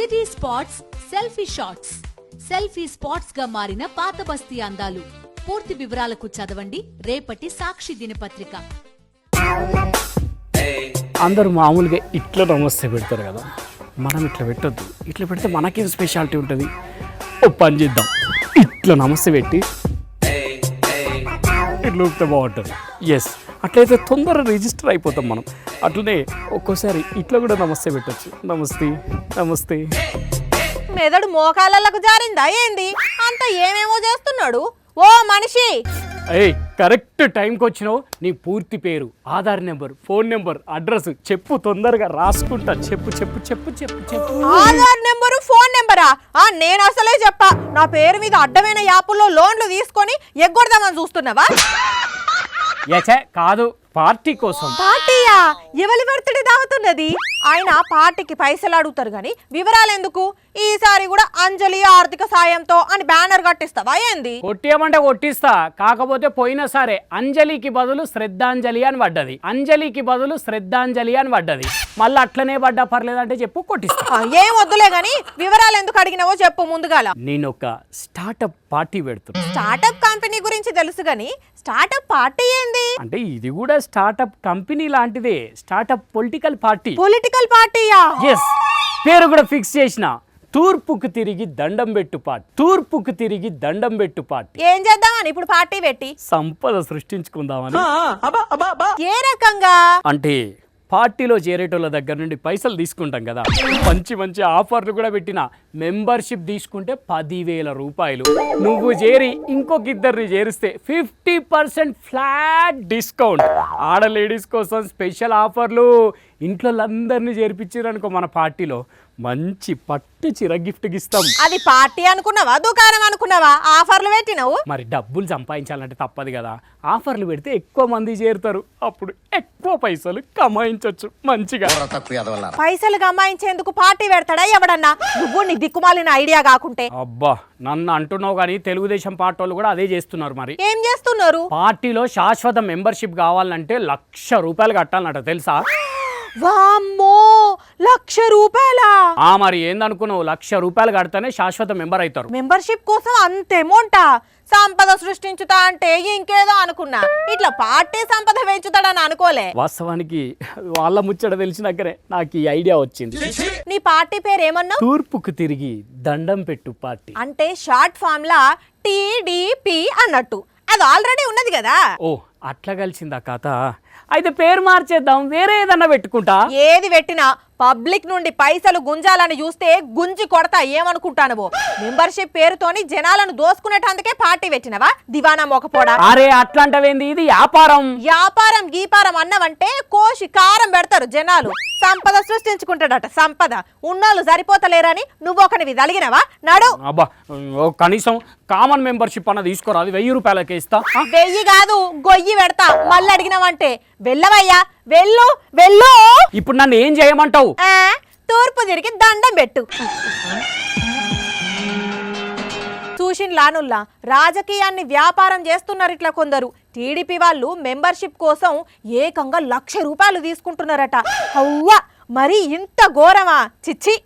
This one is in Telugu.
City spots selfie shots. Selfie spots గా మారిన పాత బస్తీ అందాలు. పూర్తి వివరాలకు చదవండి రేపటి సాక్షి దినపత్రిక. అందరూ మామూలుగా ఇట్లా నమస్తే పెడతారు కదా, మనం ఇట్లా పెట్టొద్దు. ఇట్లా పెడితే మనకేం స్పెషాలిటీ ఉంటుంది? ఓ పని చేద్దాం, ఇట్లా నమస్తే పెట్టి ఇట్లా ఊపితే బాగుంటుంది. ఎస్, అట్లయితే తొందరగా రిజిస్టర్ అయిపోతాం మనం. అట్లనే ఒక్కోసారి ఇట్లా కూడా నమస్తే పెట్టచ్చు. నమస్తే నమస్తే. మెదడు మోకాళ్ళకు జారిందా ఏంది? అంత ఏమేమో చేస్తున్నాడు ఓ మనిషి. ఏయ్, కరెక్ట్ టైంకి వచ్చినావు. నీ పూర్తి పేరు, Aadhaar number, phone number, address చెప్పు, తొందరగా రాసుకుంటా. చెప్పు చెప్పు చెప్పు చెప్పు చెప్పు. ఆధార్ నెంబరు, ఫోన్ నెంబరా? నేను అసలే చెప్పా, నా పేరు మీద అడ్డమైన యాపుల్లో లోన్లు తీసుకొని ఎగ్గొడదామని చూస్తున్నావా? యచే కాదు, పార్టీ కోసం. పార్టీయా? ఎవరి బర్త్డే దావుతున్నది? ఆయన పార్టీకి పైసలు అడుగుతారు గాని వివరాలు ఎందుకు? ఈసారి కూడా అంజలి ఆర్థిక సాయంతో అని బ్యానర్ కట్టిస్తావా ఏంది? కొట్టియమంటే కొట్టిస్తా, కాకపోతే పోయినా సరే అంజలికి బదులు శ్రద్ధాంజలి అని పడ్డది. అంజలికి బదులు శ్రద్ధాంజలి అని పడ్డది. మళ్ళీ అట్లనే పడ్డా పర్లేదంటే చెప్పు, కొట్టిస్తా. ఏం వద్దులే గాని వివరాలు ఎందుకు అడిగినావో చెప్పు ముందుగాల. నేను ఒక స్టార్టప్ పార్టీ పెడుతున్నా. స్టార్టప్ కంపెనీ గురించి తెలుసు గాని స్టార్టప్ పార్టీ ఏంది? అంటే ఇది కూడా స్టార్టప్ కంపెనీ లాంటిదే, స్టార్టప్ పొలిటికల్ పార్టీ. పొలిటికల్ పార్టీయా? ఎస్, పేరు కూడా ఫిక్స్ చేసిన. తూర్పుకు తిరిగి దండం పెట్టు పార్టీ. తూర్పుకు తిరిగి దండం పెట్టు పార్టీ. ఏం చేద్దామని ఇప్పుడు పార్టీ పెట్టి? సంపద సృష్టించుకుందామని. ఏ రకంగా అంటే పార్టీలో చేరేటోళ్ళ దగ్గర నుండి పైసలు తీసుకుంటాం కదా, మంచి మంచి ఆఫర్లు కూడా పెట్టిన. మెంబర్షిప్ తీసుకుంటే 10,000 రూపాయలు. నువ్వు చేరి ఇంకొక ఇద్దరిని చేరిస్తే 50% ఫ్లాట్ డిస్కౌంట్. ఆడ లేడీస్ కోసం స్పెషల్ ఆఫర్లు. ఇంట్లో అందరినీ చేర్పించారనుకో మన పార్టీలో మంచి పట్టు చీర గిఫ్ట్కి ఇస్తాం. అది పార్టీ అనుకున్నావా, దుకాణం అనుకున్నావా? ఆఫర్లు పెట్టినావు. మరి డబ్బులు సంపాదించాలంటే తప్పదు కదా. ఆఫర్లు పెడితే ఎక్కువ మంది చేరుతారు, అప్పుడు ఎక్కువ పైసలు కమాయించవచ్చు మంచిగా. పైసలు కమాయించేందుకు పార్టీ పెడతాడా ఎవడన్నా? నువ్వు నీ దిక్కుమాలిన ఐడియా కాకుంటే. అబ్బా, నన్ను అంటున్నావు కానీ తెలుగుదేశం పార్టీ వాళ్ళు కూడా అదే చేస్తున్నారు. మరి ఏం చేస్తున్నారు? పార్టీలో శాశ్వత మెంబర్షిప్ కావాలంటే 1,00,000 రూపాయలు కట్టాలన్నట, తెలుసా? వామ్మో, 1,00,000 రూపాయలా? మరి ఏందనుకున్నావు, 1,00,000 రూపాయలు కడితేనే శాశ్వత మెంబర్ అవుతారు. మెంబర్షిప్ కోసం అంత అమౌంటా? సంపద సృష్టించుతా అంటే ఇంకేదో అనుకున్నా, ఇట్లా పార్టీ సంపద పెంచుతాడని అనుకోలే. వాస్తవానికి వాళ్ళ ముచ్చట తెలిసినాకనే నాకు ఈ ఐడియా వచ్చింది. నీ పార్టీ పేరు ఏమన్నావు? తూర్పుకు తిరిగి దండం పెట్టు పార్టీ. అంటే షార్ట్ ఫామ్ లా TDP అన్నట్టు. అది ఆల్రెడీ ఉన్నది కదా. ఓ, అట్లా కలిసిందా కథ? అయితే పేరు మార్చేద్దాం, వేరే ఏదన్నా పెట్టుకుంటా. ఏది పెట్టినా పబ్లిక్ నుండి పైసలు గుంజాలని చూస్తే గుంజి కొడతా. ఏమనుకుంటానవో? మెంబర్షిప్ పేరుతోని జనాలను దోసుకునేటందుకే పార్టీ పెట్టినవా దివానా మొకపోడా? అరే అట్లాంటివేంది, ఇది వ్యాపారం. వ్యాపారం గీపారం అన్నవంటే కోసి కారం పెడతారు జనాలు. సంపద సృష్టించుకుంటాడట, సంపద. ఉన్నోళ్ళు సరిపోతలేరని నువ్వు ఒకనివి తలిగినవా? నడు. అబ్బా, కనీసం కామన్ మెంబర్షిప్ అన్న తీసుకోరా, అది 1,000 రూపాయలకే ఇస్తా. 1000 కాదు, గొయ్యి పెడతా. మళ్ళీ అడిగినవంటే వెళ్ళవయ్యా, వెళ్ళు వెళ్ళు. ఇప్పుడు నన్ను ఏం చేయమంటావు? తూర్పు తిరిగి దండం పెట్టు. చూసిన లానుల్లా రాజకీయాన్ని వ్యాపారం చేస్తున్నారు ఇట్లా కొందరు. టీడీపీ వాళ్ళు మెంబర్షిప్ కోసం ఏకంగా 1,00,000 రూపాయలు తీసుకుంటున్నారట. అవ్వా, మరి ఇంత ఘోరమా? చిచ్చి.